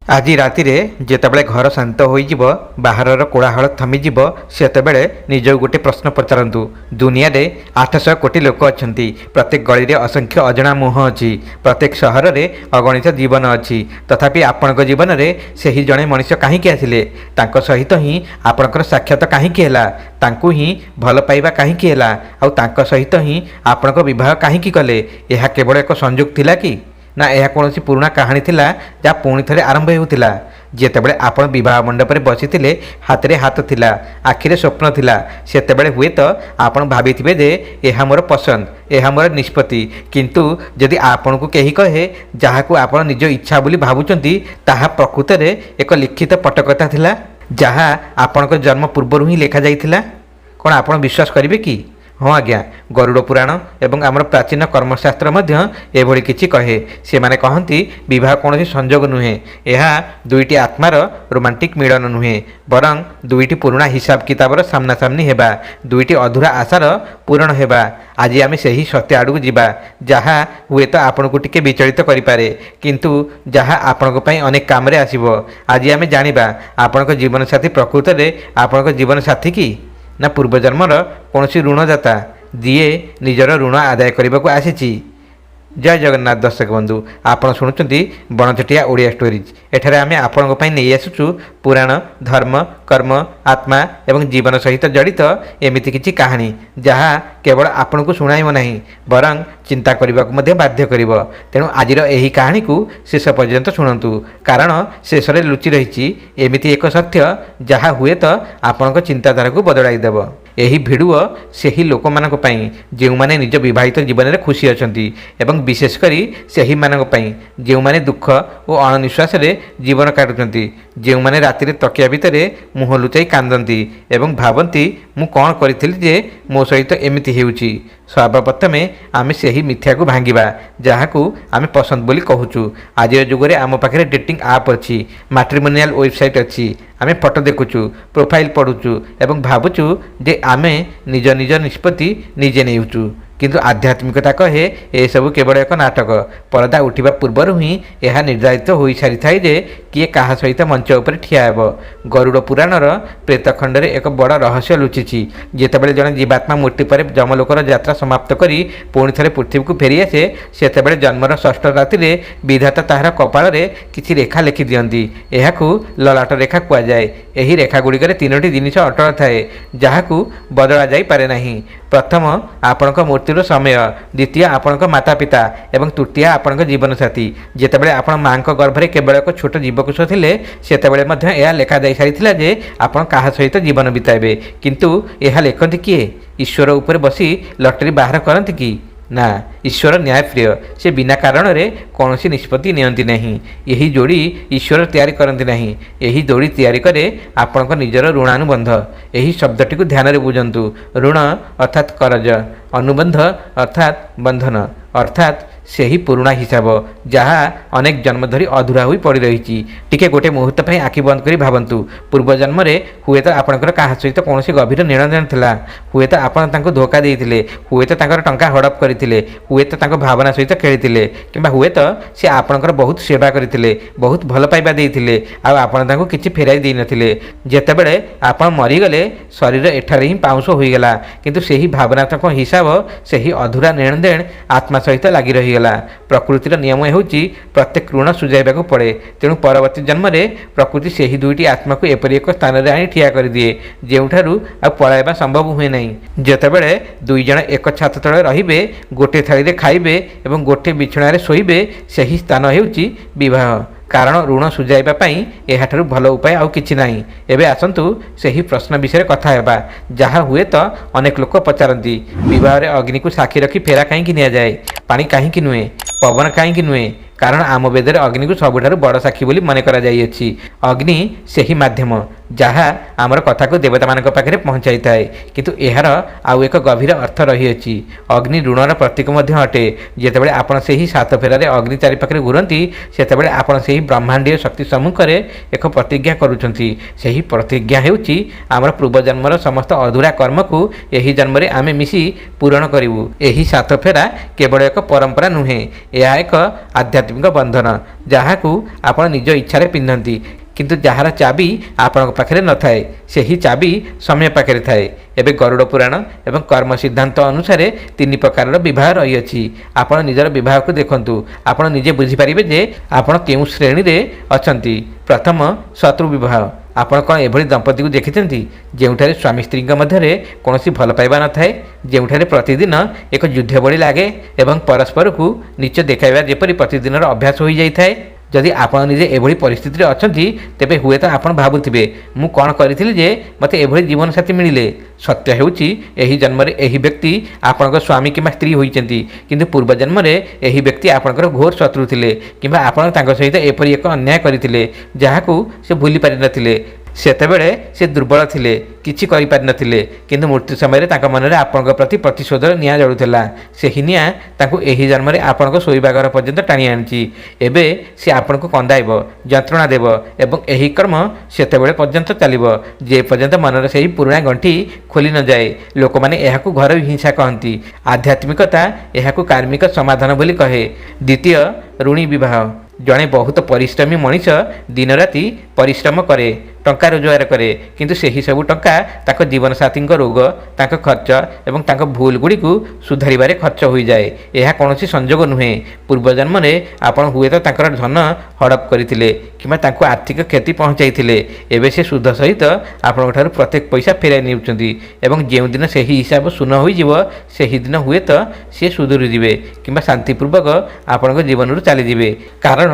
ଆଜି ରାତିରେ ଯେତେବେଳେ ଘର ଶାନ୍ତ ହୋଇଯିବ, ବାହାରର କୋଳାହଳ ଥମିଯିବ, ସେତେବେଳେ ନିଜକୁ ଗୋଟିଏ ପ୍ରଶ୍ନ ପଚାରନ୍ତୁ। ଦୁନିଆରେ 800 କୋଟି ଲୋକ ଅଛନ୍ତି। ପ୍ରତ୍ୟେକ ଗଳିରେ ଅସଂଖ୍ୟ ଅଜଣା ମୁହଁ ଅଛି। ପ୍ରତ୍ୟେକ ସହରରେ ଅଗଣିତ ଜୀବନ ଅଛି। ତଥାପି ଆପଣଙ୍କ ଜୀବନରେ ସେହି ଜଣେ ମଣିଷ କାହିଁକି ଆସିଲେ? ତାଙ୍କ ସହିତ ହିଁ ଆପଣଙ୍କର ସାକ୍ଷାତ କାହିଁକି ହେଲା? ତାଙ୍କୁ ହିଁ ଭଲ ପାଇବା କାହିଁକି ହେଲା? ଆଉ ତାଙ୍କ ସହିତ ହିଁ ଆପଣଙ୍କ ବିବାହ କାହିଁକି କଲେ? ଏହା କେବଳ ଏକ ସଂଯୋଗ ଥିଲା କି? ନା ଏହା କୌଣସି ପୁରୁଣା କାହାଣୀ ଥିଲା ଯାହା ପୁଣି ଥରେ ଆରମ୍ଭ ହେଉଥିଲା? ଯେତେବେଳେ ଆପଣ ବିବାହ ମଣ୍ଡପରେ ବସିଥିଲେ, ହାତରେ ହାତ ଥିଲା, ଆଖିରେ ସ୍ୱପ୍ନ ଥିଲା, ସେତେବେଳେ ହୁଏତ ଆପଣ ଭାବିଥିବେ ଯେ ଏହା ମୋର ପସନ୍ଦ, ଏହା ମୋର ନିଷ୍ପତ୍ତି। କିନ୍ତୁ ଯଦି ଆପଣଙ୍କୁ କେହି କହେ ଯାହାକୁ ଆପଣ ନିଜ ଇଚ୍ଛା ବୋଲି ଭାବୁଛନ୍ତି ତାହା ପ୍ରକୃତରେ ଏକ ଲିଖିତ ପଟକଥା ଥିଲା, ଯାହା ଆପଣଙ୍କ ଜନ୍ମ ପୂର୍ବରୁ ହିଁ ଲେଖାଯାଇଥିଲା, କ'ଣ ଆପଣ ବିଶ୍ୱାସ କରିବେ କି? ହଁ ଆଜ୍ଞା, ଗରୁଡ଼ ପୁରାଣ ଏବଂ ଆମର ପ୍ରାଚୀନ କର୍ମଶାସ୍ତ୍ର ମଧ୍ୟ ଏଭଳି କିଛି କହେ। ସେମାନେ କହନ୍ତି ବିବାହ କୌଣସି ସଂଯୋଗ ନୁହେଁ, ଏହା ଦୁଇଟି ଆତ୍ମାର ରୋମାଣ୍ଟିକ୍ ମିଳନ ନୁହେଁ, ବରଂ ଦୁଇଟି ପୁରୁଣା ହିସାବ କିତାବର ସାମ୍ନାସାମ୍ନି ହେବା, ଦୁଇଟି ଅଧୁରା ଆଶାର ପୂରଣ ହେବା। ଆଜି ଆମେ ସେହି ସତ୍ୟ ଆଡ଼କୁ ଯିବା, ଯାହା ହୁଏତ ଆପଣଙ୍କୁ ଟିକେ ବିଚଳିତ କରିପାରେ, କିନ୍ତୁ ଯାହା ଆପଣଙ୍କ ପାଇଁ ଅନେକ କାମରେ ଆସିବ। ଆଜି ଆମେ ଜାଣିବା ଆପଣଙ୍କ ଜୀବନସାଥୀ ପ୍ରକୃତରେ ଆପଣଙ୍କ ଜୀବନସାଥୀ କି, ନା ପୂର୍ବଜନ୍ମର କୌଣସି ଋଣଦାତା ଯିଏ ନିଜର ଋଣ ଆଦାୟ କରିବାକୁ ଆସିଛି। ଜୟ ଜଗନ୍ନାଥ ଦର୍ଶକ ବନ୍ଧୁ, ଆପଣ ଶୁଣୁଛନ୍ତି ବଣଚଟିଆ ଓଡ଼ିଆ ଷ୍ଟୋରିଜ୍। ଏଠାରେ ଆମେ ଆପଣଙ୍କ ପାଇଁ ନେଇ ଆସୁଛୁ ପୁରାଣ, ଧର୍ମ, କର୍ମ, ଆତ୍ମା ଏବଂ ଜୀବନ ସହିତ ଜଡ଼ିତ ଏମିତି କିଛି କାହାଣୀ, ଯାହା କେବଳ ଆପଣଙ୍କୁ ଶୁଣାଇବ ନାହିଁ, ବରଂ ଚିନ୍ତା କରିବାକୁ ମଧ୍ୟ ବାଧ୍ୟ କରିବ। ତେଣୁ ଆଜିର ଏହି କାହାଣୀକୁ ଶେଷ ପର୍ଯ୍ୟନ୍ତ ଶୁଣନ୍ତୁ, କାରଣ ଶେଷରେ ଲୁଚି ରହିଛି ଏମିତି ଏକ ସତ୍ୟ ଯାହା ହୁଏତ ଆପଣଙ୍କ ଚିନ୍ତାଧାରାକୁ ବଦଳାଇ ଦେବ। ଏହି ଭିଡ଼ିଓ ସେହି ଲୋକମାନଙ୍କ ପାଇଁ ଯେଉଁମାନେ ନିଜ ବିବାହିତ ଜୀବନରେ ଖୁସି ଅଛନ୍ତି, ଏବଂ ବିଶେଷ କରି ସେହିମାନଙ୍କ ପାଇଁ ଯେଉଁମାନେ ଦୁଃଖ ଓ ଅଣନିଶ୍ୱାସରେ ଜୀବନ କାଟୁଛନ୍ତି, ଯେଉଁମାନେ ରାତିରେ ତକିଆ ଭିତରେ ମୁହଁ ଲୁଚାଇ କାନ୍ଦନ୍ତି ଏବଂ ଭାବନ୍ତି ମୁଁ କ'ଣ କରିଥିଲି ଯେ ମୋ ସହିତ ଏମିତି ହେଉଛି। ସର୍ବପ୍ରଥମେ ଆମେ ସେହି ମିଥ୍ୟାକୁ ଭାଙ୍ଗିବା ଯାହାକୁ ଆମେ ପସନ୍ଦ ବୋଲି କହୁଛୁ। ଆଜିର ଯୁଗରେ ଆମ ପାଖରେ ଡେଟିଂ ଆପ୍ ଅଛି, ମାଟ୍ରିମୋନିଆଲ ୱେବସାଇଟ୍ ଅଛି। ଆମେ ଫଟୋ ଦେଖୁଛୁ, ପ୍ରୋଫାଇଲ୍ ପଢ଼ୁଛୁ ଏବଂ ଭାବୁଛୁ ଯେ ଆମେ ନିଜ ନିଷ୍ପତ୍ତି ନିଜେ ନେଉଛୁ। କିନ୍ତୁ ଆଧ୍ୟାତ୍ମିକତା କହେ ଏସବୁ କେବଳ ଏକ ନାଟକ। ପରଦା ଉଠିବା ପୂର୍ବରୁ ହିଁ ଏହା ନିର୍ଦ୍ଧାରିତ ହୋଇସାରିଥାଏ ଯେ କିଏ କାହା ସହିତ ମଞ୍ଚ ଉପରେ ଠିଆ ହେବ। ଗରୁଡ଼ ପୁରାଣର ପ୍ରେତଖଣ୍ଡରେ ଏକ ବଡ଼ ରହସ୍ୟ ଲୁଚିଛି। ଯେତେବେଳେ ଜଣେ ଜୀବାତ୍ମା ମୃତ୍ୟୁ ପରେ ଯମଲୋକର ଯାତ୍ରା ସମାପ୍ତ କରି ପୁଣି ଥରେ ପୃଥିବୀକୁ ଫେରିଆସେ, ସେତେବେଳେ ଜନ୍ମର ଷଷ୍ଠ ରାତିରେ ବିଧାତା ତାହାର କପାଳରେ କିଛି ରେଖା ଲେଖିଦିଅନ୍ତି। ଏହାକୁ ଲଲାଟ ରେଖା କୁହାଯାଏ। ଏହି ରେଖାଗୁଡ଼ିକରେ 3ଟି ଜିନିଷ ଅଟଳ ଥାଏ, ଯାହାକୁ ବଦଳା ଯାଇପାରେ ନାହିଁ। ପ୍ରଥମ ଆପଣଙ୍କ ମୃତ୍ୟୁର ସମୟ, ଦ୍ୱିତୀୟ ଆପଣଙ୍କ ମାତାପିତା ଏବଂ ତୃତୀୟ ଆପଣଙ୍କ ଜୀବନସାଥୀ। ଯେତେବେଳେ ଆପଣ ମାଆଙ୍କ ଗର୍ଭରେ କେବଳ ଏକ ଛୋଟ ଜୀବକୋଷ ଥିଲେ, ସେତେବେଳେ ମଧ୍ୟ ଏହା ଲେଖାଯାଇସାରିଥିଲା ଯେ ଆପଣ କାହା ସହିତ ଜୀବନ ବିତାଇବେ। କିନ୍ତୁ ଏହା ଲେଖନ୍ତି କିଏ? ଈଶ୍ୱର ଉପରେ ବସି ଲଟେରୀ ବାହାର କରନ୍ତି କି? ନା, ଈଶ୍ୱର ନ୍ୟାୟପ୍ରିୟ। ସେ ବିନା କାରଣରେ କୌଣସି ନିଷ୍ପତ୍ତି ନିଅନ୍ତି ନାହିଁ। ଏହି ଯୋଡ଼ି ଈଶ୍ୱର ତିଆରି କରନ୍ତି ନାହିଁ, ଏହି ଯୋଡ଼ି ତିଆରି କରେ ଆପଣଙ୍କ ନିଜର ଋଣାନୁବନ୍ଧ। ଏହି ଶବ୍ଦଟିକୁ ଧ୍ୟାନରେ ବୁଝନ୍ତୁ। ଋଣ ଅର୍ଥାତ୍ କରଜ, ଅନୁବନ୍ଧ ଅର୍ଥାତ୍ ବନ୍ଧନ, ଅର୍ଥାତ୍ ସେହି ପୁରୁଣା ହିସାବ ଯାହା ଅନେକ ଜନ୍ମ ଧରି ଅଧୁରା ହୋଇ ପଡ଼ି ରହିଛି। ଟିକେ ଗୋଟିଏ ମୁହୂର୍ତ୍ତ ପାଇଁ ଆଖି ବନ୍ଦ କରି ଭାବନ୍ତୁ। ପୂର୍ବ ଜନ୍ମରେ ହୁଏତ ଆପଣଙ୍କର କାହା ସହିତ କୌଣସି ଗଭୀର ନେଣଦେଣ ଥିଲା। ହୁଏତ ଆପଣ ତାଙ୍କୁ ଧୋକା ଦେଇଥିଲେ, ହୁଏତ ତାଙ୍କର ଟଙ୍କା ହଡ଼ପ କରିଥିଲେ, ହୁଏତ ତାଙ୍କ ଭାବନା ସହିତ ଖେଳିଥିଲେ, କିମ୍ବା ହୁଏତ ସେ ଆପଣଙ୍କର ବହୁତ ସେବା କରିଥିଲେ, ବହୁତ ଭଲ ପାଇବା ଦେଇଥିଲେ, ଆଉ ଆପଣ ତାଙ୍କୁ କିଛି ଫେରାଇ ଦେଇନଥିଲେ। ଯେତେବେଳେ ଆପଣ ମରିଗଲେ, ଶରୀର ଏଠାରେ ହିଁ ପାଉଁଶ ହୋଇଗଲା, କିନ୍ତୁ ସେହି ଭାବନାତ୍ମକ ହିସାବ, ସେହି ଅଧୁରା ନେଣଦେଣ ଆତ୍ମା ସହିତ ଲାଗି ରହିଗଲା। ପ୍ରକୃତିର ନିୟମ ହେଉଛି ପ୍ରତ୍ୟେକ ଋଣ ସୁଝାଇବାକୁ ପଡ଼େ। ତେଣୁ ପରବର୍ତ୍ତୀ ଜନ୍ମରେ ପ୍ରକୃତି ସେହି ଦୁଇଟି ଆତ୍ମାକୁ ଏପରି ଏକ ସ୍ଥାନରେ ଆଣି ଠିଆ କରିଦିଏ ଯେଉଁଠାରୁ ଆଉ ପଳାଇବା ସମ୍ଭବ ହୁଏ ନାହିଁ। ଯେତେବେଳେ ଦୁଇ ଜଣ ଏକ ଛାତ ତଳେ ରହିବେ, ଗୋଟିଏ ଥାଳିରେ ଖାଇବେ ଏବଂ ଗୋଟିଏ ବିଛଣାରେ ଶୋଇବେ, ସେହି ସ୍ଥାନ ହେଉଛି ବିବାହ। କାରଣ ଋଣ ସୁଝାଇବା ପାଇଁ ଏହାଠାରୁ ଭଲ ଉପାୟ ଆଉ କିଛି ନାହିଁ। ଏବେ ଆସନ୍ତୁ ସେହି ପ୍ରଶ୍ନ ବିଷୟରେ କଥା ହେବା, ଯାହା ହୁଏତ ଅନେକ ଲୋକ ପଚାରନ୍ତି। ବିବାହରେ ଅଗ୍ନିକୁ ସାକ୍ଷୀ ରଖି ଫେରା କାହିଁକି ନିଆଯାଏ? ପାଣି କାହିଁକି ନୁହେଁ? ପବନ କାହିଁକି ନୁହେଁ? କାରଣ ଆମ ବେଦରେ ଅଗ୍ନିକୁ ସବୁଠାରୁ ବଡ଼ ସାକ୍ଷୀ ବୋଲି ମନେ କରାଯାଇଅଛି। ଅଗ୍ନି ସେହି ମାଧ୍ୟମ ଯାହା ଆମର କଥାକୁ ଦେବତାମାନଙ୍କ ପାଖରେ ପହଞ୍ଚାଇଥାଏ। କିନ୍ତୁ ଏହାର ଆଉ ଏକ ଗଭୀର ଅର୍ଥ ରହିଅଛି। ଅଗ୍ନି ଋଣର ପ୍ରତୀକ ମଧ୍ୟ ଅଟେ। ଯେତେବେଳେ ଆପଣ ସେହି ସାତ ଫେରାରେ ଅଗ୍ନି ଚାରିପାଖରେ ଘୁରନ୍ତି ସେତେବେଳେ ଆପଣ ସେହି ବ୍ରହ୍ମାଣ୍ଡୀୟ ଶକ୍ତି ସମ୍ମୁଖରେ ଏକ ପ୍ରତିଜ୍ଞା କରୁଛନ୍ତି। ସେହି ପ୍ରତିଜ୍ଞା ହେଉଛି ଆମର ପୂର୍ବଜନ୍ମର ସମସ୍ତ ଅଧୁରା କର୍ମକୁ ଏହି ଜନ୍ମରେ ଆମେ ମିଶି ପୂରଣ କରିବୁ। ଏହି ସାତ ଫେରା କେବଳ ଏକ ପରମ୍ପରା ନୁହେଁ, ଏହା ଏକ ଆଧ୍ୟାତ୍ମିକ ବନ୍ଧନ ଯାହାକୁ ଆପଣ ନିଜ ଇଚ୍ଛାରେ ପିନ୍ଧନ୍ତି, କିନ୍ତୁ ଯାହାର ଚାବି ଆପଣଙ୍କ ପାଖରେ ନଥାଏ। ସେହି ଚାବି ସମୟ ପାଖରେ ଥାଏ। ଏବେ ଗରୁଡ଼ ପୁରାଣ ଏବଂ କର୍ମ ସିଦ୍ଧାନ୍ତ ଅନୁସାରେ 3 ପ୍ରକାରର ବିବାହ ରହିଅଛି। ଆପଣ ନିଜର ବିବାହକୁ ଦେଖନ୍ତୁ, ଆପଣ ନିଜେ ବୁଝିପାରିବେ ଯେ ଆପଣ କେଉଁ ଶ୍ରେଣୀରେ ଅଛନ୍ତି। ପ୍ରଥମ, ଶତ୍ରୁ ବିବାହ। ଆପଣ କ'ଣ ଏଭଳି ଦମ୍ପତିକୁ ଦେଖିଛନ୍ତି ଯେଉଁଠାରେ ସ୍ୱାମୀ ସ୍ତ୍ରୀଙ୍କ ମଧ୍ୟରେ କୌଣସି ଭଲ ପାଇବା ନଥାଏ, ଯେଉଁଠାରେ ପ୍ରତିଦିନ ଏକ ଯୁଦ୍ଧ ଭଳି ଲାଗେ ଏବଂ ପରସ୍ପରକୁ ନୀଚ ଦେଖାଇବା ଯେପରି ପ୍ରତିଦିନର ଅଭ୍ୟାସ ହୋଇଯାଇଥାଏ? ଯଦି ଆପଣ ନିଜେ ଏଭଳି ପରିସ୍ଥିତିରେ ଅଛନ୍ତି ତେବେ ହୁଏତ ଆପଣ ଭାବୁଥିବେ, ମୁଁ କ'ଣ କରିଥିଲି ଯେ ମୋତେ ଏଭଳି ଜୀବନସାଥୀ ମିଳିଲେ। ସତ୍ୟ ହେଉଛି ଏହି ଜନ୍ମରେ ଏହି ବ୍ୟକ୍ତି ଆପଣଙ୍କ ସ୍ୱାମୀ କିମ୍ବା ସ୍ତ୍ରୀ ହୋଇଛନ୍ତି, କିନ୍ତୁ ପୂର୍ବଜନ୍ମରେ ଏହି ବ୍ୟକ୍ତି ଆପଣଙ୍କର ଘୋର ଶତ୍ରୁ ଥିଲେ କିମ୍ବା ଆପଣ ତାଙ୍କ ସହିତ ଏପରି ଏକ ଅନ୍ୟାୟ କରିଥିଲେ ଯାହାକୁ ସେ ଭୁଲି ପାରିନଥିଲେ। ସେତେବେଳେ ସେ ଦୁର୍ବଳ ଥିଲେ, କିଛି କରିପାରିନଥିଲେ, କିନ୍ତୁ ମୃତ୍ୟୁ ସମୟରେ ତାଙ୍କ ମନରେ ଆପଣଙ୍କ ପ୍ରତି ପ୍ରତିଶୋଧର ନିଆଁ ଜଳୁଥିଲା। ସେହି ନିଆଁ ତାଙ୍କୁ ଏହି ଜନ୍ମରେ ଆପଣଙ୍କ ଶୋଇବା ଘର ପର୍ଯ୍ୟନ୍ତ ଟାଣି ଆଣିଛି। ଏବେ ସେ ଆପଣଙ୍କୁ କନ୍ଦାଇବ, ଯନ୍ତ୍ରଣା ଦେବ ଏବଂ ଏହି କର୍ମ ସେତେବେଳେ ପର୍ଯ୍ୟନ୍ତ ଚାଲିବ ଯେ ପର୍ଯ୍ୟନ୍ତ ମନର ସେହି ପୁରୁଣା ଗଣ୍ଠି ଖୋଲି ନଯାଏ। ଲୋକମାନେ ଏହାକୁ ଘରୋଇ ହିଂସା କହନ୍ତି, ଆଧ୍ୟାତ୍ମିକତା ଏହାକୁ କାର୍ମିକ ସମାଧାନ ବୋଲି କହେ। ଦ୍ୱିତୀୟ, ଋଣୀ ବିବାହ। ଜଣେ ବହୁତ ପରିଶ୍ରମୀ ମଣିଷ ଦିନରାତି ପରିଶ୍ରମ କରେ, ଟଙ୍କା ରୋଜଗାର କରେ, କିନ୍ତୁ ସେହି ସବୁ ଟଙ୍କା ତାଙ୍କ ଜୀବନସାଥୀଙ୍କ ରୋଗ, ତାଙ୍କ ଖର୍ଚ୍ଚ ଏବଂ ତାଙ୍କ ଭୁଲ ଗୁଡ଼ିକୁ ସୁଧାରିବାରେ ଖର୍ଚ୍ଚ ହୋଇଯାଏ। ଏହା କୌଣସି ସଂଯୋଗ ନୁହେଁ। ପୂର୍ବଜନ୍ମରେ ଆପଣ ହୁଏତ ତାଙ୍କର ଧନ ହଡ଼ପ କରିଥିଲେ କିମ୍ବା ତାଙ୍କୁ ଆର୍ଥିକ କ୍ଷତି ପହଞ୍ଚାଇଥିଲେ। ଏବେ ସେ ସୁଧ ସହିତ ଆପଣଙ୍କଠାରୁ ପ୍ରତ୍ୟେକ ପଇସା ଫେରାଇ ନେଉଛନ୍ତି ଏବଂ ଯେଉଁଦିନ ସେହି ହିସାବ ଶୂନ ହୋଇଯିବ ସେହିଦିନ ହୁଏତ ସେ ସୁଧୁରିଯିବେ କିମ୍ବା ଶାନ୍ତିପୂର୍ବକ ଆପଣଙ୍କ ଜୀବନରୁ ଚାଲିଯିବେ, କାରଣ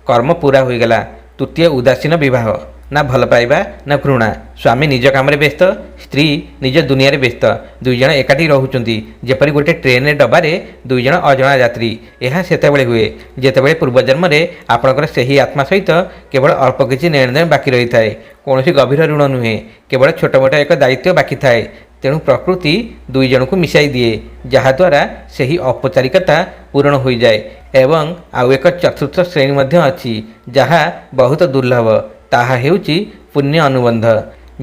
କର୍ମ ପୁରା ହୋଇଗଲା। ତୃତୀୟ, ଉଦାସୀନ ବିବାହ। ନା ଭଲ ପାଇବା ନା ଘୃଣା। ସ୍ୱାମୀ ନିଜ କାମରେ ବ୍ୟସ୍ତ, ସ୍ତ୍ରୀ ନିଜ ଦୁନିଆରେ ବ୍ୟସ୍ତ। ଦୁଇଜଣ ଏକାଠି ରହୁଛନ୍ତି ଯେପରି ଗୋଟିଏ ଟ୍ରେନ୍ରେ ଡବାରେ ଦୁଇଜଣ ଅଜଣା ଯାତ୍ରୀ। ଏହା ସେତେବେଳେ ହୁଏ ଯେତେବେଳେ ପୂର୍ବଜନ୍ମରେ ଆପଣଙ୍କର ସେହି ଆତ୍ମା ସହିତ କେବଳ ଅଳ୍ପ କିଛି ନେଣଦେଣ ବାକି ରହିଥାଏ। କୌଣସି ଗଭୀର ଋଣ ନୁହେଁ, କେବଳ ଛୋଟ ମୋଟ ଏକ ଦାୟିତ୍ୱ ବାକି ଥାଏ। ତେଣୁ ପ୍ରକୃତି ଦୁଇ ଜଣଙ୍କୁ ମିଶାଇ ଦିଏ, ଯାହାଦ୍ୱାରା ସେହି ଔପଚାରିକତା ପୂରଣ ହୋଇଯାଏ। ଏବଂ ଆଉ ଏକ ଚତୁର୍ଥ ଶ୍ରେଣୀ ମଧ୍ୟ ଅଛି ଯାହା ବହୁତ ଦୁର୍ଲଭ। ତାହା ହେଉଛି ପୁଣ୍ୟ ଅନୁବନ୍ଧ।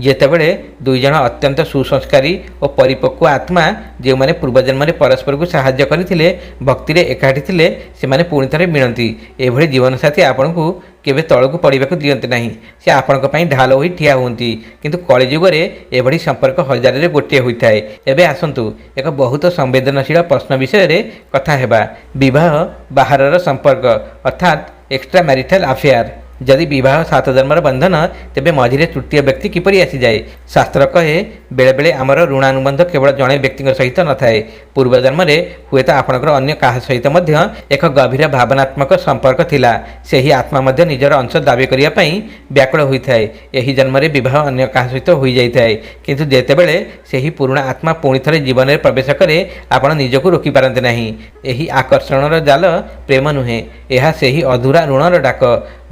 ଯେତେବେଳେ ଦୁଇଜଣ ଅତ୍ୟନ୍ତ ସୁସଂସ୍କାରୀ ଓ ପରିପକ୍ୱ ଆତ୍ମା ଯେଉଁମାନେ ପୂର୍ବଜନ୍ମରେ ପରସ୍ପରକୁ ସାହାଯ୍ୟ କରିଥିଲେ, ଭକ୍ତିରେ ଏକାଠି ଥିଲେ, ସେମାନେ ପୁଣି ଥରେ ମିଳନ୍ତି। ଏଭଳି ଜୀବନସାଥୀ ଆପଣଙ୍କୁ କେବେ ତଳକୁ ପଡ଼ିବାକୁ ଦିଅନ୍ତି ନାହିଁ। ସେ ଆପଣଙ୍କ ପାଇଁ ଢାଲ ହୋଇ ଠିଆ ହୁଅନ୍ତି। କିନ୍ତୁ କଳିଯୁଗରେ ଏଭଳି ସମ୍ପର୍କ ହଜାରରେ ଗୋଟିଏ ହୋଇଥାଏ। ଏବେ ଆସନ୍ତୁ ଏକ ବହୁତ ସମ୍ବେଦନଶୀଳ ପ୍ରଶ୍ନ ବିଷୟରେ କଥା ହେବା। ବିବାହ ବାହାରର ସମ୍ପର୍କ ଅର୍ଥାତ୍ ଏକ୍ସଟ୍ରା ମ୍ୟାରିଟାଲ ଆଫେୟାର। ଯଦି ବିବାହ 7 ଜନ୍ମର ବନ୍ଧନ, ତେବେ ମଝିରେ ତୃତୀୟ ବ୍ୟକ୍ତି କିପରି ଆସିଯାଏ? ଶାସ୍ତ୍ର କହେ, ବେଳେବେଳେ ଆମର ଋଣାନୁବନ୍ଧ କେବଳ ଜଣେ ବ୍ୟକ୍ତିଙ୍କ ସହିତ ନଥାଏ। ପୂର୍ବଜନ୍ମରେ ହୁଏତ ଆପଣଙ୍କର ଅନ୍ୟ କାହା ସହିତ ମଧ୍ୟ ଏକ ଗଭୀର ଭାବନାତ୍ମକ ସମ୍ପର୍କ ଥିଲା। ସେହି ଆତ୍ମା ମଧ୍ୟ ନିଜର ଅଂଶ ଦାବି କରିବା ପାଇଁ ବ୍ୟାକୁଳ ହୋଇଥାଏ। ଏହି ଜନ୍ମରେ ବିବାହ ଅନ୍ୟ କାହା ସହିତ ହୋଇଯାଇଥାଏ, କିନ୍ତୁ ଯେତେବେଳେ ସେହି ପୁରୁଣା ଆତ୍ମା ପୁଣି ଥରେ ଜୀବନରେ ପ୍ରବେଶ କରେ, ଆପଣ ନିଜକୁ ରୋକିପାରନ୍ତି ନାହିଁ। ଏହି ଆକର୍ଷଣର ଜାଲ ପ୍ରେମ ନୁହେଁ, ଏହା ସେହି ଅଧୁରା ଋଣର ଡାକ।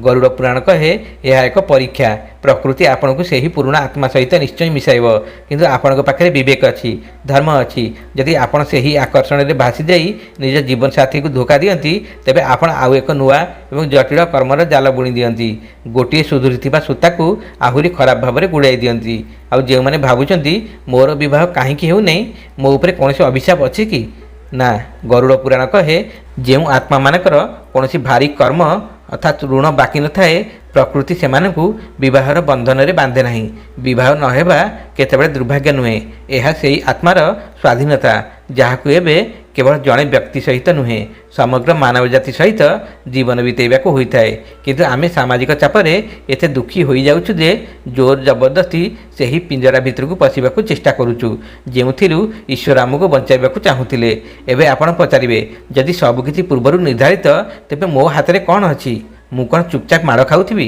ଗରୁଡ଼ ପୁରାଣ କହେ, ଏହା ଏକ ପରୀକ୍ଷା। ପ୍ରକୃତି ଆପଣଙ୍କୁ ସେହି ପୁରୁଣା ଆତ୍ମା ସହିତ ନିଶ୍ଚୟ ମିଶାଇବ, କିନ୍ତୁ ଆପଣଙ୍କ ପାଖରେ ବିବେକ ଅଛି, ଧର୍ମ ଅଛି। ଯଦି ଆପଣ ସେହି ଆକର୍ଷଣରେ ଭାସିଯାଇ ନିଜ ଜୀବନସାଥୀକୁ ଧୋକା ଦିଅନ୍ତି, ତେବେ ଆପଣ ଆଉ ଏକ ନୂଆ ଏବଂ ଜଟିଳ କର୍ମର ଜାଲ ବୁଣି ଦିଅନ୍ତି। ଗୋଟିଏ ସୁଧୁରିଥିବା ସୂତାକୁ ଆହୁରି ଖରାପ ଭାବରେ ଗୁଡ଼ାଇ ଦିଅନ୍ତି। ଆଉ ଯେଉଁମାନେ ଭାବୁଛନ୍ତି ମୋର ବିବାହ କାହିଁକି ହେଉନାହିଁ, ମୋ ଉପରେ କୌଣସି ଅଭିଶାପ ଅଛି କି? ନା, ଗରୁଡ଼ ପୁରାଣ କହେ, ଯେଉଁ ଆତ୍ମାମାନଙ୍କର କୌଣସି ଭାରି କର୍ମ ଅର୍ଥାତ୍ ଋଣ ବାକି ନଥାଏ, ପ୍ରକୃତି ସେମାନଙ୍କୁ ବିବାହର ବନ୍ଧନରେ ବାନ୍ଧେ ନାହିଁ। ବିବାହ ନ ହେବା କେତେବେଳେ ଦୁର୍ଭାଗ୍ୟ ନୁହେଁ, ଏହା ସେହି ଆତ୍ମାର ସ୍ୱାଧୀନତା, ଯାହାକୁ ଏବେ କେବଳ ଜଣେ ବ୍ୟକ୍ତି ସହିତ ନୁହେଁ, ସମଗ୍ର ମାନବ ଜାତି ସହିତ ଜୀବନ ବିତାଇବାକୁ ହୋଇଥାଏ। କିନ୍ତୁ ଆମେ ସାମାଜିକ ଚାପରେ ଏତେ ଦୁଃଖୀ ହୋଇଯାଉଛୁ ଯେ ଜୋର ଜବରଦସ୍ତି ସେହି ପିଞ୍ଜରା ଭିତରକୁ ପଶିବାକୁ ଚେଷ୍ଟା କରୁଛୁ, ଯେଉଁଥିରୁ ଈଶ୍ୱର ଆମକୁ ବଞ୍ଚାଇବାକୁ ଚାହୁଁଥିଲେ। ଏବେ ଆପଣ ପଚାରିବେ, ଯଦି ସବୁକିଛି ପୂର୍ବରୁ ନିର୍ଦ୍ଧାରିତ, ତେବେ ମୋ ହାତରେ କ'ଣ ଅଛି? ମୁଁ କ'ଣ ଚୁପଚାପ ମାଡ଼ ଖାଉଥିବି?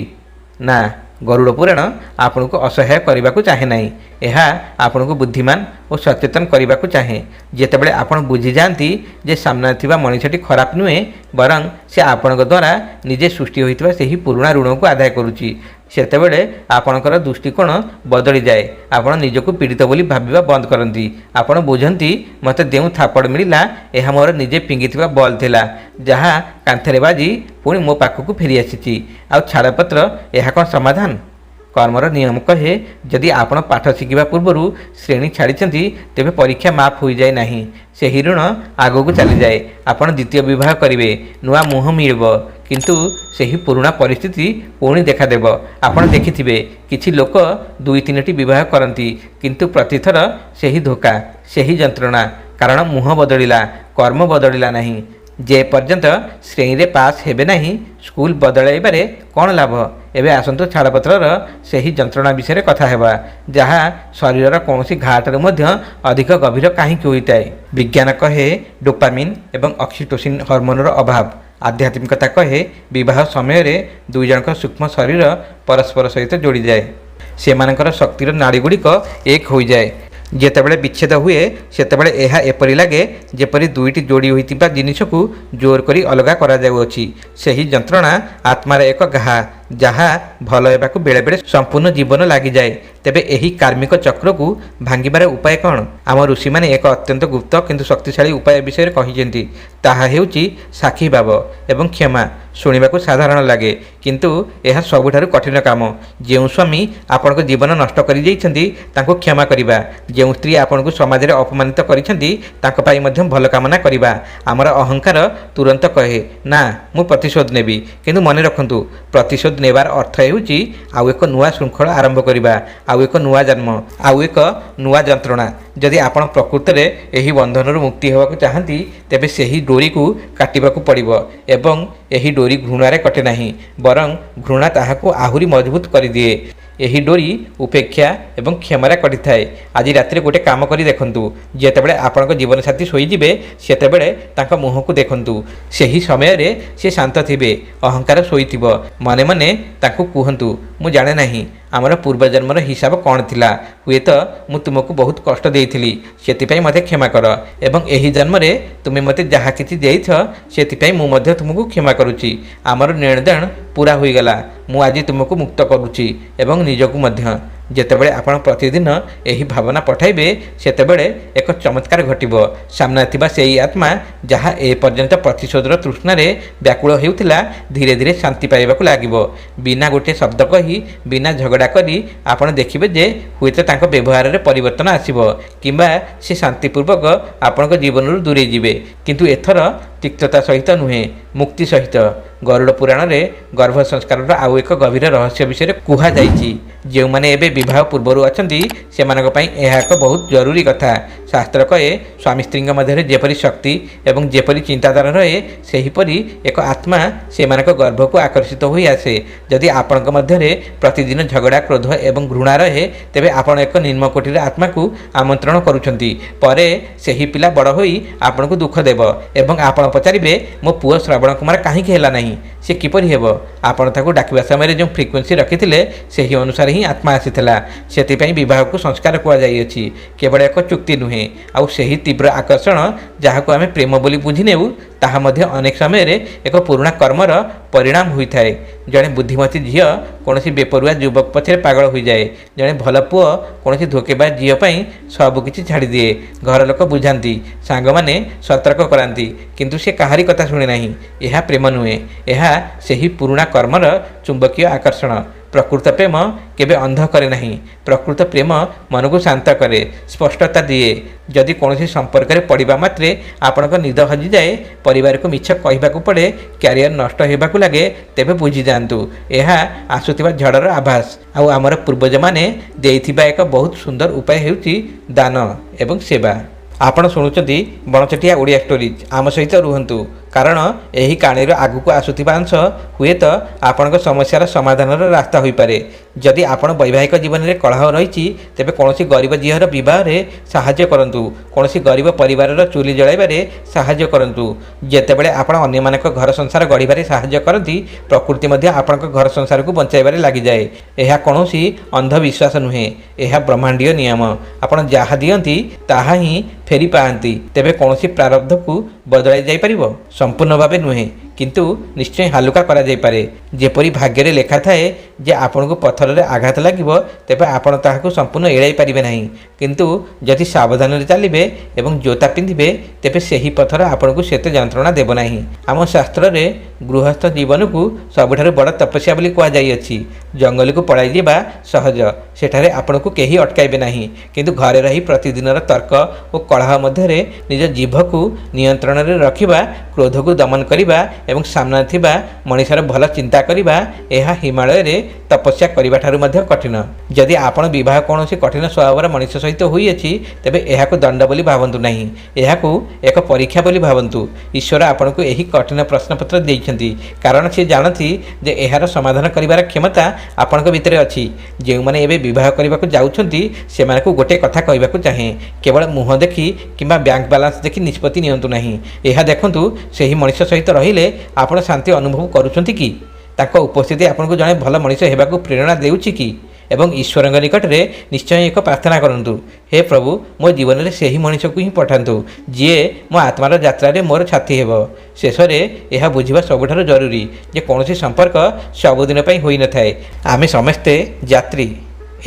ନା, ଗରୁଡ଼ ପୁରାଣ ଆପଣଙ୍କୁ ଅସହାୟ କରିବାକୁ ଚାହେଁ ନାହିଁ, ଏହା ଆପଣଙ୍କୁ ବୁଦ୍ଧିମାନ ଓ ସଚେତନ କରିବାକୁ ଚାହେଁ। ଯେତେବେଳେ ଆପଣ ବୁଝିଯାଆନ୍ତି ଯେ ସାମ୍ନାରେ ଥିବା ମଣିଷଟି ଖରାପ ନୁହେଁ, ବରଂ ସେ ଆପଣଙ୍କ ଦ୍ୱାରା ନିଜେ ସୃଷ୍ଟି ହୋଇଥିବା ସେହି ପୁରୁଣା ଋଣକୁ ଆଦାୟ କରୁଛି, ସେତେବେଳେ ଆପଣଙ୍କର ଦୃଷ୍ଟିକୋଣ ବଦଳିଯାଏ। ଆପଣ ନିଜକୁ ପୀଡ଼ିତ ବୋଲି ଭାବିବା ବନ୍ଦ କରନ୍ତି। ଆପଣ ବୁଝନ୍ତି ମୋତେ ଯେଉଁ ଥାପଡ଼ ମିଳିଲା ଏହା ମୋର ନିଜେ ଫିଙ୍ଗିଥିବା ବଲ୍ ଥିଲା, ଯାହା କାନ୍ଥରେ ବାଜି ପୁଣି ମୋ ପାଖକୁ ଫେରିଆସିଛି। ଆଉ ଛାଡ଼ପତ୍ର, ଏହା କ'ଣ ସମାଧାନ? କର୍ମର ନିୟମ କହେ, ଯଦି ଆପଣ ପାଠ ଶିଖିବା ପୂର୍ବରୁ ଶ୍ରେଣୀ ଛାଡ଼ିଛନ୍ତି ତେବେ ପରୀକ୍ଷା ମାଫ ହୋଇଯାଏ ନାହିଁ, ସେହି ଋଣ ଆଗକୁ ଚାଲିଯାଏ। ଆପଣ ଦ୍ୱିତୀୟ ବିବାହ କରିବେ, ନୂଆ ମୁହଁ ମିଳିବ, କିନ୍ତୁ ସେହି ପୁରୁଣା ପରିସ୍ଥିତି ପୁଣି ଦେଖାଦେବ। ଆପଣ ଦେଖିଥିବେ କିଛି ଲୋକ 2-3ଟି ବିବାହ କରନ୍ତି, କିନ୍ତୁ ପ୍ରତିଥର ସେହି ଧୋକା, ସେହି ଯନ୍ତ୍ରଣା। କାରଣ ମୁହଁ ବଦଳିଲା, କର୍ମ ବଦଳିଲା ନାହିଁ। ଯେ ପର୍ଯ୍ୟନ୍ତ ଶ୍ରେଣୀରେ ପାସ୍ ହେବେ ନାହିଁ, ସ୍କୁଲ ବଦଳାଇବାରେ କ'ଣ ଲାଭ? ଏବେ ଆସନ୍ତୁ ଛାଡ଼ପତ୍ରର ସେହି ଯନ୍ତ୍ରଣା ବିଷୟରେ କଥା ହେବା, ଯାହା ଶରୀରର କୌଣସି ଘାଆଠାରୁ ମଧ୍ୟ ଅଧିକ ଗଭୀର କାହିଁକି ହୋଇଥାଏ। ବିଜ୍ଞାନ କହେ ଡୋପାମିନ୍ ଏବଂ ଅକ୍ସିଟୋସିନ୍ ହର୍ମୋନର ଅଭାବ। ଆଧ୍ୟାତ୍ମିକତା କହେ ବିବାହ ସମୟରେ ଦୁଇଜଣଙ୍କ ସୂକ୍ଷ୍ମ ଶରୀର ପରସ୍ପର ସହିତ ଯୋଡ଼ିଯାଏ। ସେମାନଙ୍କର ଶକ୍ତିର ନାଡ଼ିଗୁଡ଼ିକ ଏକ ହୋଇଯାଏ। ଯେତେବେଳେ ବିଚ୍ଛେଦ ହୁଏ ସେତେବେଳେ ଏହା ଏପରି ଲାଗେ ଯେପରି ଦୁଇଟି ଯୋଡ଼ି ହୋଇଥିବା ଜିନିଷକୁ ଜୋର କରି ଅଲଗା କରାଯାଉଅଛି। ସେହି ଯନ୍ତ୍ରଣା ଆତ୍ମାର ଏକ ଘା, ଯାହା ଭଲ ହେବାକୁ ବେଳେବେଳେ ସମ୍ପୂର୍ଣ୍ଣ ଜୀବନ ଲାଗିଯାଏ। ତେବେ ଏହି କାର୍ମିକ ଚକ୍ରକୁ ଭାଙ୍ଗିବାର ଉପାୟ କ'ଣ? ଆମ ଋଷିମାନେ ଏକ ଅତ୍ୟନ୍ତ ଗୁପ୍ତ କିନ୍ତୁ ଶକ୍ତିଶାଳୀ ଉପାୟ ବିଷୟରେ କହିଛନ୍ତି। ତାହା ହେଉଛି ସାକ୍ଷୀଭାବ ଏବଂ କ୍ଷମା। ଶୁଣିବାକୁ ସାଧାରଣ ଲାଗେ, କିନ୍ତୁ ଏହା ସବୁଠାରୁ କଠିନ କାମ। ଯେଉଁ ସ୍ୱାମୀ ଆପଣଙ୍କ ଜୀବନ ନଷ୍ଟ କରିଯାଇଛନ୍ତି ତାଙ୍କୁ କ୍ଷମା କରିବା। ଯେଉଁ ସ୍ତ୍ରୀ ଆପଣଙ୍କୁ ସମାଜରେ ଅପମାନିତ କରିଛନ୍ତି ତାଙ୍କ ପାଇଁ ମଧ୍ୟ ଭଲ କାମନା କରିବା। ଆମର ଅହଙ୍କାର ତୁରନ୍ତ କହେ, ନା, ମୁଁ ପ୍ରତିଶୋଧ ନେବି। କିନ୍ତୁ ମନେ ରଖନ୍ତୁ, ପ୍ରତିଶୋଧ ନେବାର ଅର୍ଥ ହେଉଛି ଆଉ ଏକ ନୂଆ ଶୃଙ୍ଖଳ ଆରମ୍ଭ କରିବା, ଆଉ ଏକ ନୂଆ ଜନ୍ମ, ଆଉ ଏକ ନୂଆ ଯନ୍ତ୍ରଣା। ଯଦି ଆପଣ ପ୍ରକୃତରେ ଏହି ବନ୍ଧନରୁ ମୁକ୍ତି ହେବାକୁ ଚାହାନ୍ତି ତେବେ ସେହି ଡୋରିକୁ କାଟିବାକୁ ପଡ଼ିବ। ଏବଂ ଏହି ଡୋରି ଘୃଣାରେ କଟେ ନାହିଁ, ବରଂ ଘୃଣା ତାହାକୁ ଆହୁରି ମଜବୁତ କରିଦିଏ। ଏହି ଡୋରି ଉପେକ୍ଷା ଏବଂ କ୍ଷମାରେ କଟିଥାଏ। ଆଜି ରାତିରେ ଗୋଟେ କାମ କରି ଦେଖନ୍ତୁ। ଯେତେବେଳେ ଆପଣଙ୍କ ଜୀବନସାଥୀ ଶୋଇଯିବେ ସେତେବେଳେ ତାଙ୍କ ମୁହଁକୁ ଦେଖନ୍ତୁ। ସେହି ସମୟରେ ସେ ଶାନ୍ତ ଥିବେ, ଅହଙ୍କାର ଶୋଇଥିବ। ମନେ ମନେ ତାଙ୍କୁ କୁହନ୍ତୁ, ମୁଁ ଜାଣେ ନାହିଁ ଆମର ପୂର୍ବଜନ୍ମର ହିସାବ କ'ଣ ଥିଲା। ହୁଏତ ମୁଁ ତୁମକୁ ବହୁତ କଷ୍ଟ ଦେଇଥିଲି, ସେଥିପାଇଁ ମୋତେ କ୍ଷମା କର। ଏବଂ ଏହି ଜନ୍ମରେ ତୁମେ ମୋତେ ଯାହା କିଛି ଦେଇଛ ସେଥିପାଇଁ ମୁଁ ମଧ୍ୟ ତୁମକୁ କ୍ଷମା କରୁଛି। ଆମର ନେଣଦେଣ ପୁରା ହୋଇଗଲା। ମୁଁ ଆଜି ତୁମକୁ ମୁକ୍ତ କରୁଛି ଏବଂ ନିଜକୁ ମଧ୍ୟ। ଯେତେବେଳେ ଆପଣ ପ୍ରତିଦିନ ଏହି ଭାବନା ପଠାଇବେ ସେତେବେଳେ ଏକ ଚମତ୍କାର ଘଟିବ। ସାମ୍ନାରେ ଥିବା ସେହି ଆତ୍ମା ଯାହା ଏପର୍ଯ୍ୟନ୍ତ ପ୍ରତିଶୋଧର ତୃଷ୍ଣାରେ ବ୍ୟାକୁଳ ହେଉଥିଲା ଧୀରେ ଧୀରେ ଶାନ୍ତି ପାଇବାକୁ ଲାଗିବ। ବିନା ଗୋଟିଏ ଶବ୍ଦ କହି, ବିନା ଝଗଡ଼ା କରି ଆପଣ ଦେଖିବେ ଯେ ହୁଏତ ତାଙ୍କ ବ୍ୟବହାରରେ ପରିବର୍ତ୍ତନ ଆସିବ, କିମ୍ବା ସେ ଶାନ୍ତିପୂର୍ବକ ଆପଣଙ୍କ ଜୀବନରୁ ଦୂରେଇ ଯିବେ। କିନ୍ତୁ ଏଥର ତିକ୍ତତା ସହିତ ନୁହେଁ, ମୁକ୍ତି ସହିତ। ଗରୁଡ଼ ପୁରାଣରେ ଗର୍ଭ ସଂସ୍କାରର ଆଉ ଏକ ଗଭୀର ରହସ୍ୟ ବିଷୟରେ କୁହାଯାଇଛି। ଯେଉଁମାନେ ଏବେ ବିବାହ ପୂର୍ବରୁ ଅଛନ୍ତି ସେମାନଙ୍କ ପାଇଁ ଏହା ଏକ ବହୁତ ଜରୁରୀ କଥା। ଶାସ୍ତ୍ର କହେ, ସ୍ୱାମୀ ସ୍ତ୍ରୀଙ୍କ ମଧ୍ୟରେ ଯେପରି ଶକ୍ତି ଏବଂ ଯେପରି ଚିନ୍ତାଧାରା ରହେ ସେହିପରି ଏକ ଆତ୍ମା ସେମାନଙ୍କ ଗର୍ଭକୁ ଆକର୍ଷିତ ହୋଇ ଆସେ। ଯଦି ଆପଣଙ୍କ ମଧ୍ୟରେ ପ୍ରତିଦିନ ଝଗଡ଼ା, କ୍ରୋଧ ଏବଂ ଘୃଣା ରହେ ତେବେ ଆପଣ ଏକ ନିମ୍ନକୋଟୀର ଆତ୍ମାକୁ ଆମନ୍ତ୍ରଣ କରୁଛନ୍ତି। ପରେ ସେହି ପିଲା ବଡ଼ ହୋଇ ଆପଣଙ୍କୁ ଦୁଃଖ ଦେବ ଏବଂ ଆପଣ ପଚାରିବେ, ମୋ ପୁଅ ଶ୍ରବଣ କୁମାର କାହିଁକି ହେଲା ନାହିଁ? ସେ କିପରି ହେବ? ଆପଣ ତାକୁ ଡାକିବା ସମୟରେ ଯେଉଁ ଫ୍ରିକ୍ୱେନ୍ସି ରଖିଥିଲେ ସେହି ଅନୁସାରେ ହିଁ ଆତ୍ମା ଆସିଥିଲା। ସେଥିପାଇଁ ବିବାହକୁ ସଂସ୍କାର କୁହାଯାଇଅଛି, କେବଳ ଏକ ଚୁକ୍ତି ନୁହେଁ। ଆଉ ସେହି ତୀବ୍ର ଆକର୍ଷଣ ଯାହାକୁ ଆମେ ପ୍ରେମ ବୋଲି ବୁଝିନେଉ ତାହା ମଧ୍ୟ ଅନେକ ସମୟରେ ଏକ ପୁରୁଣା କର୍ମର ପରିଣାମ ହୋଇଥାଏ। ଜଣେ ବୁଦ୍ଧିମତୀ ଝିଅ କୌଣସି ବେପରୁଆ ଯୁବକ ପଛରେ ପାଗଳ ହୋଇଯାଏ। ଜଣେ ଭଲ ପୁଅ କୌଣସି ଧୋକେବାଜ ଝିଅ ପାଇଁ ସବୁକିଛି ଛାଡ଼ିଦିଏ। ଘର ଲୋକ ବୁଝାନ୍ତି, ସାଙ୍ଗମାନେ ସତର୍କ କରାନ୍ତି, କିନ୍ତୁ ସେ କାହାରି କଥା ଶୁଣେ ନାହିଁ। ଏହା ପ୍ରେମ ନୁହେଁ, ଏହା ସେହି ପୁରୁଣା କର୍ମର ଚୁମ୍ବକୀୟ ଆକର୍ଷଣ। ପ୍ରକୃତ ପ୍ରେମ କେବେ ଅନ୍ଧ କରେ ନାହିଁ। ପ୍ରକୃତ ପ୍ରେମ ମନକୁ ଶାନ୍ତ କରେ, ସ୍ପଷ୍ଟତା ଦିଏ। ଯଦି କୌଣସି ସମ୍ପର୍କରେ ପଡ଼ିବା ମାତ୍ରେ ଆପଣଙ୍କ ନିଦ ହଜିଯାଏ, ପରିବାରକୁ ମିଛ କହିବାକୁ ପଡ଼େ, କ୍ୟାରିୟର ନଷ୍ଟ ହେବାକୁ ଲାଗେ, ତେବେ ବୁଝିଯାଆନ୍ତୁ ଏହା ଆସୁଥିବା ଝଡ଼ର ଆଭାସ। ଆଉ ଆମର ପୂର୍ବଜମାନେ ଦେଇଥିବା ଏକ ବହୁତ ସୁନ୍ଦର ଉପାୟ ହେଉଛି ଦାନ ଏବଂ ସେବା। ଆପଣ ଶୁଣୁଛନ୍ତି ବଣଚଟିଆ ଓଡ଼ିଆ ଷ୍ଟୋରିଜ୍। ଆମ ସହିତ ରୁହନ୍ତୁ, କାରଣ ଏହି କାହାଣୀର ଆଗକୁ ଆସୁଥିବା ଅଂଶ ହୁଏତ ଆପଣଙ୍କ ସମସ୍ୟାର ସମାଧାନର ରାସ୍ତା ହୋଇପାରେ। ଯଦି ଆପଣ ବୈବାହିକ ଜୀବନରେ କଳହ ରହିଛି ତେବେ କୌଣସି ଗରିବ ଝିଅର ବିବାହରେ ସାହାଯ୍ୟ କରନ୍ତୁ। କୌଣସି ଗରିବ ପରିବାରର ଚୁଲି ଜଳାଇବାରେ ସାହାଯ୍ୟ କରନ୍ତୁ। ଯେତେବେଳେ ଆପଣ ଅନ୍ୟମାନଙ୍କ ଘର ସଂସାର ଗଢ଼ିବାରେ ସାହାଯ୍ୟ କରନ୍ତି, ପ୍ରକୃତି ମଧ୍ୟ ଆପଣଙ୍କ ଘର ସଂସାରକୁ ବଞ୍ଚାଇବାରେ ଲାଗିଯାଏ। ଏହା କୌଣସି ଅନ୍ଧବିଶ୍ୱାସ ନୁହେଁ, ଏହା ବ୍ରହ୍ମାଣ୍ଡୀୟ ନିୟମ। ଆପଣ ଯାହା ଦିଅନ୍ତି ତାହା ହିଁ ଫେରି ପାଆନ୍ତି। ତେବେ କୌଣସି ପ୍ରାରବ୍ଧକୁ ବଦଳାଇ ଯାଇପାରିବ? ସମ୍ପୂର୍ଣ୍ଣ ଭାବେ ନୁହେଁ, କିନ୍ତୁ ନିଶ୍ଚୟ ହାଲୁକା କରାଯାଇପାରେ। ଯେପରି ଭାଗ୍ୟରେ ଲେଖା ଥାଏ ଯେ ଆପଣଙ୍କୁ ପଥରରେ ଆଘାତ ଲାଗିବ, ତେବେ ଆପଣ ତାହାକୁ ସମ୍ପୂର୍ଣ୍ଣ ଏଡ଼ାଇ ପାରିବେ ନାହିଁ। କିନ୍ତୁ ଯଦି ସାବଧାନରେ ଚାଲିବେ ଏବଂ ଜୋତା ପିନ୍ଧିବେ, ତେବେ ସେହି ପଥର ଆପଣଙ୍କୁ ସେତେ ଯନ୍ତ୍ରଣା ଦେବ ନାହିଁ। ଆମ ଶାସ୍ତ୍ରରେ ଗୃହସ୍ଥ ଜୀବନକୁ ସବୁଠାରୁ ବଡ଼ ତପସ୍ୟା ବୋଲି କୁହାଯାଇଅଛି। ଜଙ୍ଗଲକୁ ପଳାଇ ଯିବା ସହଜ, ସେଠାରେ ଆପଣଙ୍କୁ କେହି ଅଟକାଇବେ ନାହିଁ। କିନ୍ତୁ ଘରେ ରହି ପ୍ରତିଦିନର ତର୍କ ଓ କଳହ ମଧ୍ୟରେ ନିଜ ଜିଭକୁ ନିୟନ୍ତ୍ରଣରେ ରଖିବା, କ୍ରୋଧକୁ ଦମନ କରିବା ଏବଂ ସାମ୍ନାରେ ଥିବା ମଣିଷର ଭଲ ଚିନ୍ତା କରିବା, ଏହା ହିମାଳୟରେ ତପସ୍ୟା କରିବା ଠାରୁ ମଧ୍ୟ କଠିନ। ଯଦି ଆପଣ ବିବାହ କୌଣସି କଠିନ ସ୍ୱଭାବର ମଣିଷ ସହିତ ହୋଇଅଛି, ତେବେ ଏହାକୁ ଦଣ୍ଡ ବୋଲି ଭାବନ୍ତୁ ନାହିଁ, ଏହାକୁ ଏକ ପରୀକ୍ଷା ବୋଲି ଭାବନ୍ତୁ। ଈଶ୍ୱର ଆପଣଙ୍କୁ ଏହି କଠିନ ପ୍ରଶ୍ନପତ୍ର ଦେଇଛନ୍ତି କାରଣ ସେ ଜାଣନ୍ତି ଯେ ଏହାର ସମାଧାନ କରିବାର କ୍ଷମତା ଆପଣଙ୍କ ଭିତରେ ଅଛି। ଯେଉଁମାନେ ଏବେ ବିବାହ କରିବାକୁ ଯାଉଛନ୍ତି, ସେମାନଙ୍କୁ ଗୋଟିଏ କଥା କହିବାକୁ ଚାହେଁ, କେବଳ ମୁହଁ ଦେଖି କିମ୍ବା ବ୍ୟାଙ୍କ ବାଲାନ୍ସ ଦେଖି ନିଷ୍ପତ୍ତି ନିଅନ୍ତୁ ନାହିଁ। ଏହା ଦେଖନ୍ତୁ, ସେହି ମଣିଷ ସହିତ ରହିଲେ ଆପଣ ଶାନ୍ତି ଅନୁଭବ କରୁଛନ୍ତି କି? ତାଙ୍କ ଉପସ୍ଥିତି ଆପଣଙ୍କୁ ଜଣେ ଭଲ ମଣିଷ ହେବାକୁ ପ୍ରେରଣା ଦେଉଛି କି? ଏବଂ ଈଶ୍ୱରଙ୍କ ନିକଟରେ ନିଶ୍ଚୟ ଏକ ପ୍ରାର୍ଥନା କରନ୍ତୁ, ହେ ପ୍ରଭୁ, ମୋ ଜୀବନରେ ସେହି ମଣିଷକୁ ହିଁ ପଠାନ୍ତୁ ଯିଏ ମୋ ଆତ୍ମାର ଯାତ୍ରାରେ ମୋର ସାଥୀ ହେବ। ଶେଷରେ ଏହା ବୁଝିବା ସବୁଠାରୁ ଜରୁରୀ ଯେ କୌଣସି ସମ୍ପର୍କ ସବୁଦିନ ପାଇଁ ହୋଇନଥାଏ। ଆମେ ସମସ୍ତେ ଯାତ୍ରୀ।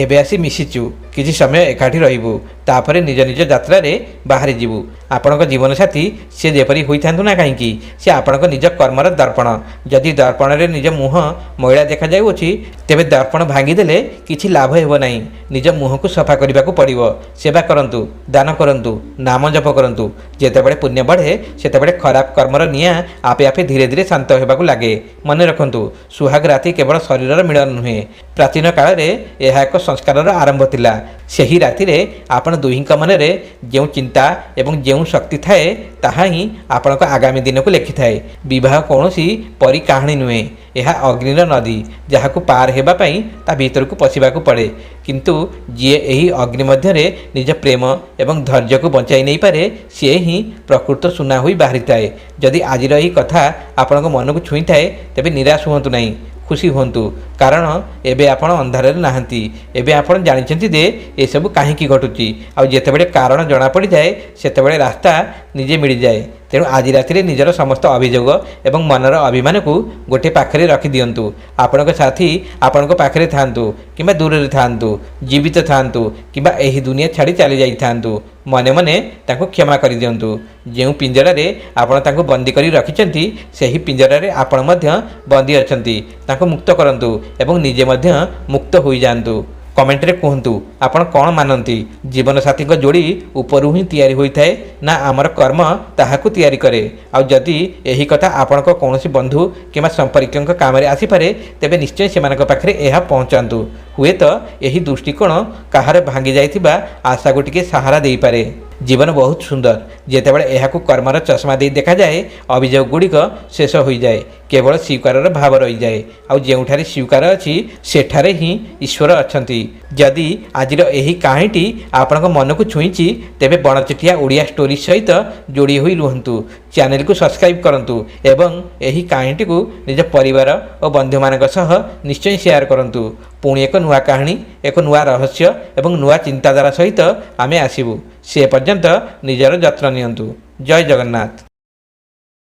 ଏବେ ଆସି ମିଶିଛୁ, କିଛି ସମୟ ଏକାଠି ରହିବୁ, ତାପରେ ନିଜ ନିଜ ଯାତ୍ରାରେ ବାହାରି ଯିବୁ। ଆପଣଙ୍କ ଜୀବନସାଥୀ ସେ ଯେପରି ହୋଇଥାନ୍ତୁ ନା କାହିଁକି, ସେ ଆପଣଙ୍କ ନିଜ କର୍ମର ଦର୍ପଣ। ଯଦି ଦର୍ପଣରେ ନିଜ ମୁହଁ ମଇଳା ଦେଖାଯାଉଅଛି, ତେବେ ଦର୍ପଣ ଭାଙ୍ଗିଦେଲେ କିଛି ଲାଭ ହେବ ନାହିଁ। ନିଜ ମୁହଁକୁ ସଫା କରିବାକୁ ପଡ଼ିବ। ସେବା କରନ୍ତୁ, ଦାନ କରନ୍ତୁ, ନାମ ଜପ କରନ୍ତୁ। ଯେତେବେଳେ ପୁଣ୍ୟ ବଢ଼େ, ସେତେବେଳେ ଖରାପ କର୍ମର ନିଆଁ ଆପେ ଆପେ ଧୀରେ ଧୀରେ ଶାନ୍ତ ହେବାକୁ ଲାଗେ। ମନେ ରଖନ୍ତୁ, ସୁହାଗ ରାତି କେବଳ ଶରୀରର ମିଳନ ନୁହେଁ, ପ୍ରାଚୀନ କାଳରେ ଏହା ଏକ ସଂସ୍କାରର ଆରମ୍ଭ ଥିଲା। ସେହି ରାତିରେ ଆପଣ ଦୁହିଁଙ୍କ ମନରେ ଯେଉଁ ଚିନ୍ତା ଏବଂ ଯେଉଁ ଶକ୍ତି ଥାଏ, ତାହା ହିଁ ଆପଣଙ୍କ ଆଗାମୀ ଦିନକୁ ଲେଖିଥାଏ। ବିବାହ କୌଣସି ପରୀ କାହାଣୀ ନୁହେଁ, ଏହା ଅଗ୍ନିର ନଦୀ, ଯାହାକୁ ପାର ହେବା ପାଇଁ ତା ଭିତରକୁ ପଶିବାକୁ ପଡ଼େ। କିନ୍ତୁ ଯିଏ ଏହି ଅଗ୍ନି ମଧ୍ୟରେ ନିଜ ପ୍ରେମ ଏବଂ ଧୈର୍ଯ୍ୟକୁ ବଞ୍ଚାଇ ନେଇପାରେ, ସିଏ ହିଁ ପ୍ରକୃତ ସୁନା ହୋଇ ବାହାରିଥାଏ। ଯଦି ଆଜିର ଏହି କଥା ଆପଣଙ୍କ ମନକୁ ଛୁଇଁଥାଏ, ତେବେ ନିରାଶ ହୁଅନ୍ତୁ ନାହିଁ, ଖୁସି ହୁଅନ୍ତୁ, କାରଣ ଏବେ ଆପଣ ଅନ୍ଧାରରେ ନାହାନ୍ତି। ଏବେ ଆପଣ ଜାଣିଛନ୍ତି ଯେ ଏସବୁ କାହିଁକି ଘଟୁଛି, ଆଉ ଯେତେବେଳେ କାରଣ ଜଣାପଡ଼ିଯାଏ, ସେତେବେଳେ ରାସ୍ତା ନିଜେ ମିଳିଯାଏ। ତେଣୁ ଆଜି ରାତିରେ ନିଜର ସମସ୍ତ ଅଭିଯୋଗ ଏବଂ ମନର ଅଭିମାନକୁ ଗୋଟିଏ ପାଖରେ ରଖିଦିଅନ୍ତୁ। ଆପଣଙ୍କ ସାଥୀ ଆପଣଙ୍କ ପାଖରେ ଥାଆନ୍ତୁ କିମ୍ବା ଦୂରରେ ଥାଆନ୍ତୁ, ଜୀବିତ ଥାଆନ୍ତୁ କିମ୍ବା ଏହି ଦୁନିଆ ଛାଡ଼ି ଚାଲିଯାଇଥାନ୍ତୁ, ମନେ ମନେ ତାଙ୍କୁ କ୍ଷମା କରିଦିଅନ୍ତୁ। ଯେଉଁ ପିଞ୍ଜରାରେ ଆପଣ ତାଙ୍କୁ ବନ୍ଦୀ କରି ରଖିଛନ୍ତି, ସେହି ପିଞ୍ଜରାରେ ଆପଣ ମଧ୍ୟ ବନ୍ଦୀ ଅଛନ୍ତି। ତାଙ୍କୁ ମୁକ୍ତ କରନ୍ତୁ ଏବଂ ନିଜେ ମଧ୍ୟ ମୁକ୍ତ ହୋଇଯାଆନ୍ତୁ। କମେଣ୍ଟରେ କୁହନ୍ତୁ, ଆପଣ କ'ଣ ମାନନ୍ତି, ଜୀବନସାଥୀଙ୍କ ଯୋଡ଼ି ଉପରୁ ହିଁ ତିଆରି ହୋଇଥାଏ ନା ଆମର କର୍ମ ତାହାକୁ ତିଆରି କରେ? ଆଉ ଯଦି ଏହି କଥା ଆପଣଙ୍କ କୌଣସି ବନ୍ଧୁ କିମ୍ବା ସମ୍ପର୍କୀୟଙ୍କ କାମରେ ଆସିପାରେ, ତେବେ ନିଶ୍ଚୟ ସେମାନଙ୍କ ପାଖରେ ଏହା ପହଞ୍ଚାନ୍ତୁ। ହୁଏତ ଏହି ଦୃଷ୍ଟିକୋଣ କାହାର ଭାଙ୍ଗି ଯାଇଥିବା ଆଶାକୁ ଟିକେ ସାହାରା ଦେଇପାରେ। ଜୀବନ ବହୁତ ସୁନ୍ଦର। ଯେତେବେଳେ ଏହାକୁ କର୍ମର ଚଷମା ଦେଇ ଦେଖାଯାଏ, ଅଭିଯୋଗ ଗୁଡ଼ିକ ଶେଷ ହୋଇଯାଏ, କେବଳ ସ୍ୱୀକାରର ଭାବ ରହିଯାଏ। ଆଉ ଯେଉଁଠାରେ ସ୍ୱୀକାର ଅଛି, ସେଠାରେ ହିଁ ଈଶ୍ୱର ଅଛନ୍ତି। ଯଦି ଆଜିର ଏହି କାହାଣୀଟି ଆପଣଙ୍କ ମନକୁ ଛୁଇଁଛି, ତେବେ ବଣଚଟିଆ ଓଡ଼ିଆ ଷ୍ଟୋରି ସହିତ ଯୋଡ଼ି ହୋଇ ରୁହନ୍ତୁ। ଚ୍ୟାନେଲକୁ ସବସ୍କ୍ରାଇବ୍ କରନ୍ତୁ ଏବଂ ଏହି କାହାଣୀଟିକୁ ନିଜ ପରିବାର ଓ ବନ୍ଧୁମାନଙ୍କ ସହ ନିଶ୍ଚୟ ସେୟାର କରନ୍ତୁ। ପୁଣି ଏକ ନୂଆ କାହାଣୀ, ଏକ ନୂଆ ରହସ୍ୟ ଏବଂ ନୂଆ ଚିନ୍ତାଧାରା ସହିତ ଆମେ ଆସିବୁ। ସେ ପର୍ଯ୍ୟନ୍ତ ନିଜର ଯତ୍ନ ନିଅନ୍ତୁ। ଜୟ ଜଗନ୍ନାଥ।